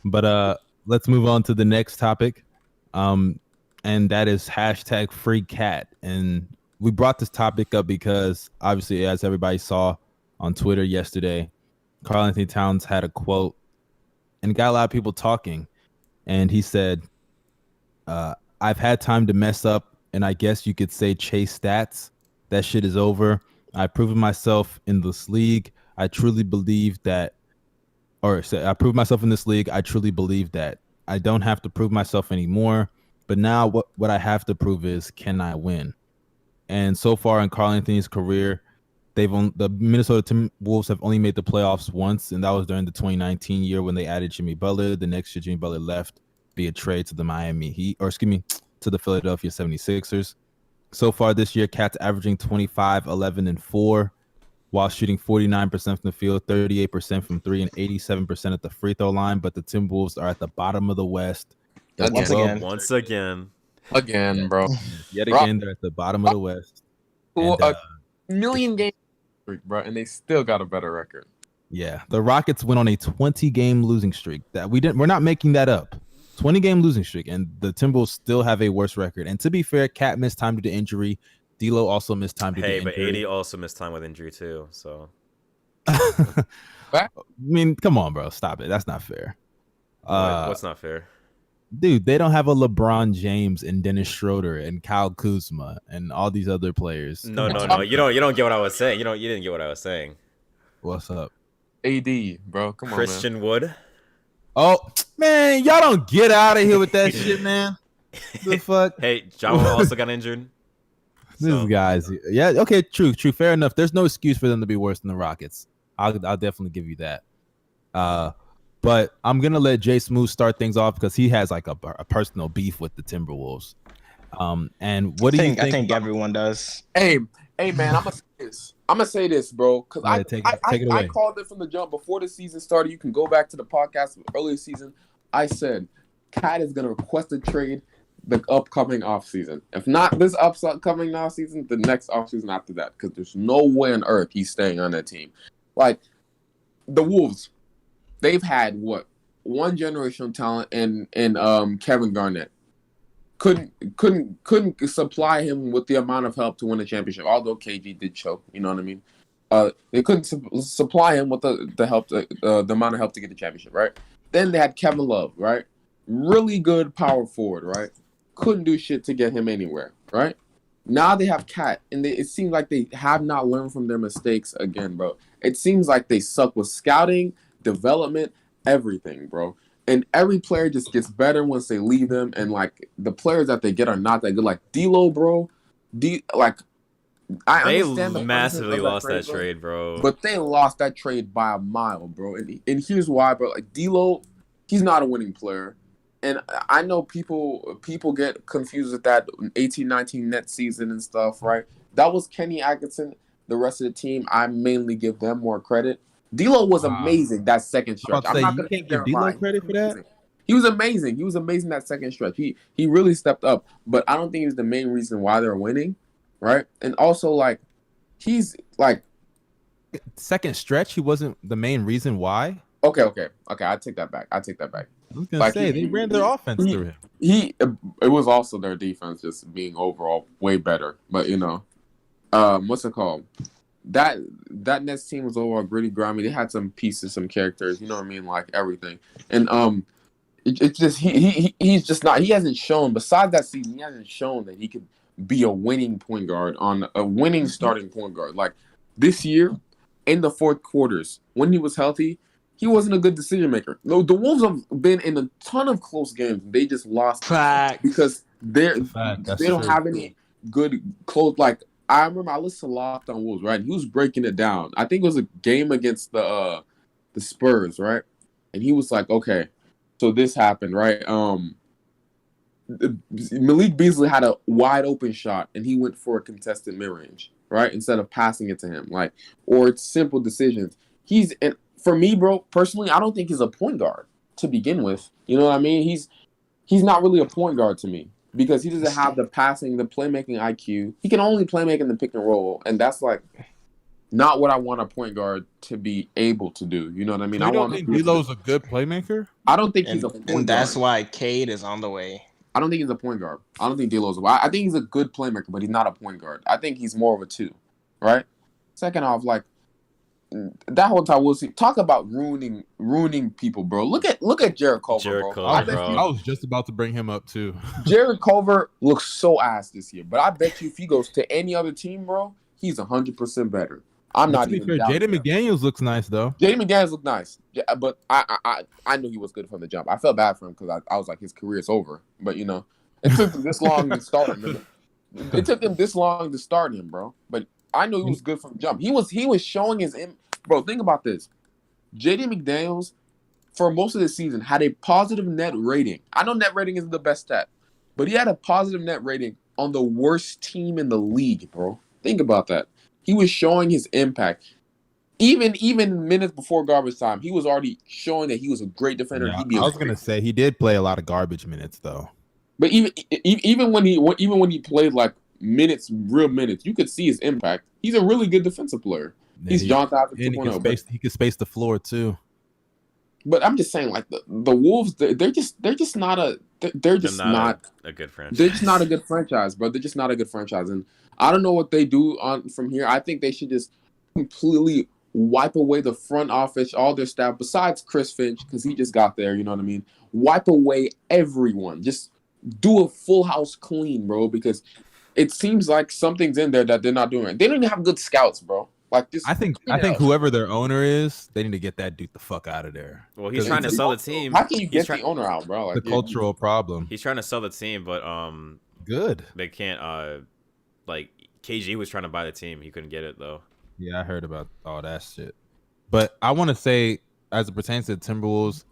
But let's move on to the next topic. And that is hashtag free cat. And we brought this topic up because obviously, as everybody saw on Twitter yesterday, Karl-Anthony Towns had a quote and got a lot of people talking. And he said, I've had time to mess up, and I guess you could say chase stats. That shit is over. I've proven myself in this league. I truly believe that, or say, I proved myself in this league. I truly believe that. I don't have to prove myself anymore. But now what I have to prove is, can I win? And so far in Karl-Anthony's career, the Minnesota Timberwolves have only made the playoffs once, and that was during the 2019 year when they added Jimmy Butler. The next year, Jimmy Butler left via trade to the Miami Heat, or excuse me, to the Philadelphia 76ers. So far this year, Cat's averaging 25, 11, and 4, while shooting 49% from the field, 38% from 3, and 87% at the free throw line. But the Timberwolves are at the bottom of the West. Once again, bro. Yet again, they're at the bottom of the West. And, a million games, bro, and they still got a better record. Yeah, the Rockets went on a 20-game losing streak. We're not making that up. 20-game losing streak, and the Timberwolves still have a worse record. And to be fair, Cat missed time due to injury. D'Lo also missed time due to injury. Hey, but AD also missed time with injury too. So, I mean, come on, bro, stop it. That's not fair. What's not fair? Dude, they don't have a LeBron James and Dennis Schroeder and Kyle Kuzma and all these other players. No. You don't get what I was saying. You didn't get what I was saying. What's up? AD, bro. Come on, Christian Wood. Oh, man, y'all don't get out of here with that shit, man. The fuck? Hey, John also got injured. These guys. Yeah, okay, true. Fair enough. There's no excuse for them to be worse than the Rockets. I'll definitely give you that. But I'm going to let JSmooth start things off because he has like a personal beef with the Timberwolves. And what do you think? I think everyone does. Hey, man, I'm gonna say this, bro, because I called it from the jump before the season started. You can go back to the podcast earlier season. I said Cat is gonna request a trade the upcoming offseason. If not this upcoming offseason, the next offseason after that, because there's no way on earth he's staying on that team. Like the Wolves, they've had one generational talent in Kevin Garnett. Couldn't supply him with the amount of help to win a championship. Although KG did choke, you know what I mean. They couldn't supply him with the help, the amount of help to get the championship, right? Then they had Kevin Love, right? Really good power forward, right? Couldn't do shit to get him anywhere, right? Now they have Cat, and it seems like they have not learned from their mistakes again, bro. It seems like they suck with scouting, development, everything, bro. And every player just gets better once they leave them. And, like, the players that they get are not that good. Like, D'Lo, bro. I understand they massively lost that trade, bro. But they lost that trade by a mile, bro. And here's why, bro. Like, D'Lo, he's not a winning player. And I know people get confused with that 18-19 net season and stuff, right? That was Kenny Atkinson. The rest of the team, I mainly give them more credit. D'Lo was amazing that second stretch. I'm not going to give D'Lo credit for that. He was amazing. He was amazing that second stretch. He really stepped up. But I don't think he was the main reason why they're winning, right? And also, like, he's like second stretch. He wasn't the main reason why. Okay. I take that back. I was gonna say they ran their offense through him. It was also their defense just being overall way better. But what's it called? That Nets team was overall gritty, grimy. They had some pieces, some characters, you know what I mean, like everything. And it's just he's just not. He hasn't shown. Besides that season, he hasn't shown that he could be a winning point guard on a winning starting point guard. Like this year, in the fourth quarters, when he was healthy, he wasn't a good decision maker. No, the Wolves have been in a ton of close games. They just lost because they don't have any good close. Like I remember, I listened to Locked on Wolves, right? He was breaking it down. I think it was a game against the Spurs, right? And he was like, okay, so this happened, right? Malik Beasley had a wide open shot, and he went for a contested mid-range, right? Instead of passing it to him, or it's simple decisions. And for me, bro, personally, I don't think he's a point guard to begin with. You know what I mean? He's not really a point guard to me because he doesn't have the passing, the playmaking IQ. He can only play making the pick and roll, and that's like not what I want a point guard to be able to do. You know what I mean? You I don't want. think D'Lo's a good playmaker? I don't think he's a And point that's guard. why Cade is on the way. I don't think he's a point guard. I don't think D'Lo's. I think he's a good playmaker, but he's not a point guard. I think he's more of a 2, right? Second off, like that whole time we'll see. Talk about ruining people, bro. Look at Jared Culver, Jared bro. Culver, I bet bro. you I was just about to bring him up too. Jared Culver looks so ass this year, but I bet you if he goes to any other team, bro, he's 100% better. I'm But not to be even. fair, doubting Jaden that. McDaniels looks nice though. Jaden McDaniels looked nice, yeah, but I knew he was good from the jump. I felt bad for him because I was like, his career's over. But you know, it took him this long to start him. It took him this long to start him, bro. But I knew he was good from the jump. He was showing his bro. Think about this. Jaden McDaniels, for most of the season, had a positive net rating. I know net rating isn't the best stat, but he had a positive net rating on the worst team in the league, bro. Think about that. He was showing his impact. Even minutes before garbage time, he was already showing that he was a great defender. Yeah, I was gonna say he did play a lot of garbage minutes though. But even when he played like real minutes, you could see his impact. He's a really good defensive player. He's John Thompson 2.0. He can space the floor too. But I'm just saying, like the Wolves, they're just not a they're just not a good franchise. They're just not a good franchise, bro. They're just not a good franchise, and I don't know what they do on from here. I think they should just completely wipe away the front office, all their staff, besides Chris Finch, because he just got there. You know what I mean? Wipe away everyone. Just do a full house clean, bro, because it seems like something's in there that they're not doing. They don't even have good scouts, bro. Like this, I think whoever their owner is, they need to get that dude the fuck out of there. Well, he's trying to sell the team. How can you get the owner out, bro? Like, the cultural problem. He's trying to sell the team, but good. They can't. Like KG was trying to buy the team, he couldn't get it though. Yeah, I heard about all that shit. But I want to say, as it pertains to the Timberwolves,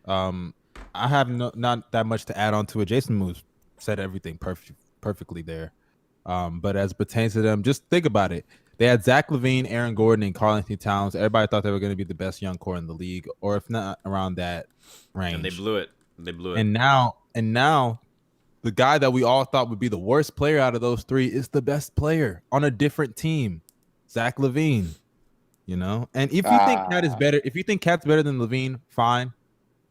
I have not that much to add on to it. JSmooth said everything perfectly there. But as it pertains to them, just think about it. They had Zach LaVine, Aaron Gordon, and Karl-Anthony Towns. Everybody thought they were going to be the best young core in the league, or if not around that range. And they blew it. And now, the guy that we all thought would be the worst player out of those three is the best player on a different team, Zach LaVine. You know, and if you think Cat is better, if you think Cat's better than LaVine, fine,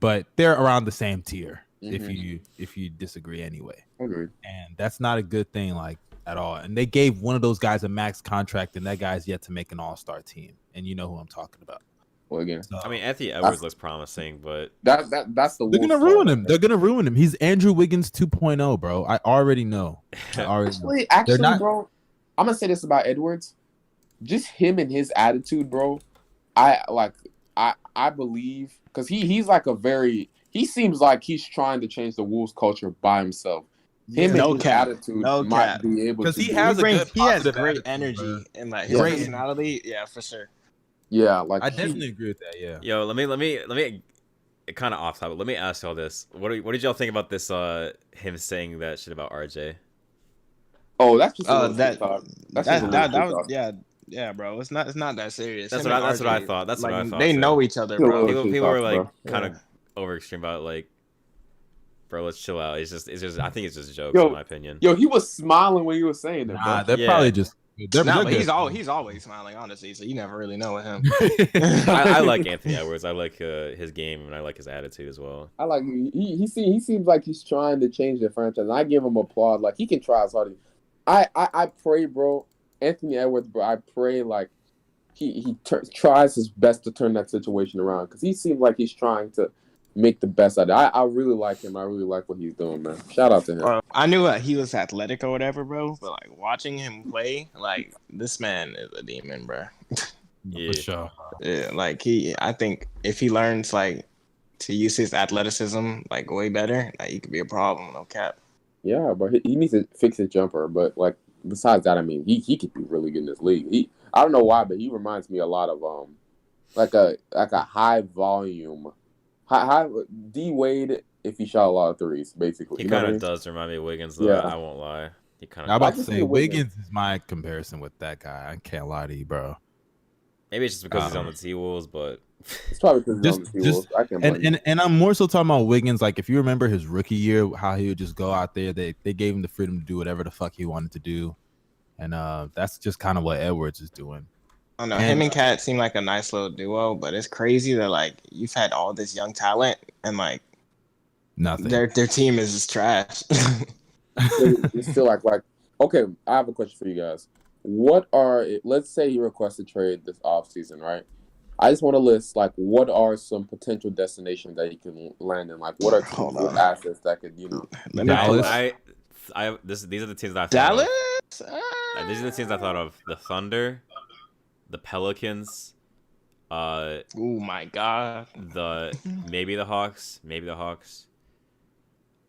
but they're around the same tier. Mm-hmm. If you disagree anyway, agreed. And that's not a good thing, like at all. And they gave one of those guys a max contract, and that guy's yet to make an all-star team. And you know who I'm talking about. Well, again, I mean, Anthony Edwards looks promising, but that's the they're gonna ruin him. They're gonna ruin him. He's Andrew Wiggins 2.0, bro. I already know. Actually, not... bro, I'm gonna say this about Edwards. Just him and his attitude, bro. I believe because he's like he seems like he's trying to change the Wolves culture by himself. Him and his attitude might be able to, because he has great energy and like his personality. Yeah, for sure. Yeah, like I definitely agree with that. Yeah. Yo, let me kind of off topic. Let me ask y'all this: what did y'all think about this? Him saying that shit about RJ. Oh, that's just yeah, bro. It's not that serious. That's what I thought. That's what I thought. They know each other, bro. People were like kind of over extreme about it, like, bro, let's chill out. It's just. I think it's just jokes, in my opinion. Yo, he was smiling when he was saying it. Nah, they're probably just. He's always smiling, honestly. So you never really know with him. I like Anthony Edwards. I like his game, and I like his attitude as well. I like he seems like he's trying to change the franchise. And I give him applause. Like he can try as hard. I pray, bro. Anthony Edwards, bro. I pray like he tries his best to turn that situation around because he seems like he's trying to make the best out of it. I really like him. I really like what he's doing, man. Shout out to him. I knew he was athletic or whatever, bro. But like watching him play, like this man is a demon, bro. Yeah, for sure. Yeah, like I think if he learns like to use his athleticism like way better, like he could be a problem. No cap. Yeah, but he needs to fix his jumper. But like besides that, I mean, he could be really good in this league. I don't know why, but he reminds me a lot of like a high volume. High D Wade if he shot a lot of threes, basically. He kind of does remind me of Wiggins, though. Yeah. I won't lie. He kind of. I'm about to say Wiggins is my comparison with that guy. I can't lie to you, bro. Maybe it's just because he's on the T-Wolves, but it's probably because he's on the T-Wolves. I can't and I'm more so talking about Wiggins. Like if you remember his rookie year, how he would just go out there. They gave him the freedom to do whatever the fuck he wanted to do, and that's just kind of what Edwards is doing. don't know. And- Him and Cat seem like a nice little duo, but it's crazy that like you've had all this young talent and like Nothing. their team is just trash. It's still like okay. I have a question for you guys. Let's say you request a trade this offseason, right? I just want to list like what are some potential destinations that you can land in. Like what are Hold teams with on. assets that could Let me pull Dallas. up. These are the teams that I thought Dallas. of. These are the teams I thought of: the Thunder, the Pelicans, Oh my god. maybe the Hawks,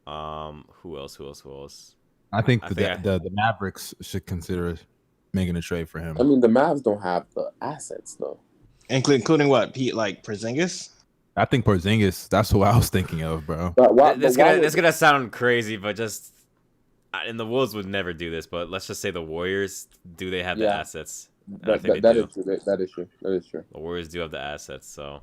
Who else? I think I the, think the Mavericks should consider making a trade for him. I mean, the Mavs don't have the assets though. Including what? Pete, like Porzingis? I think Porzingis. That's who I was thinking of, bro. But why? It's gonna sound crazy, but just and the Wolves would never do this. But let's just say the Warriors. Do they have the Yeah. assets? I think they That do. is true. That is true. The Warriors do have the assets, so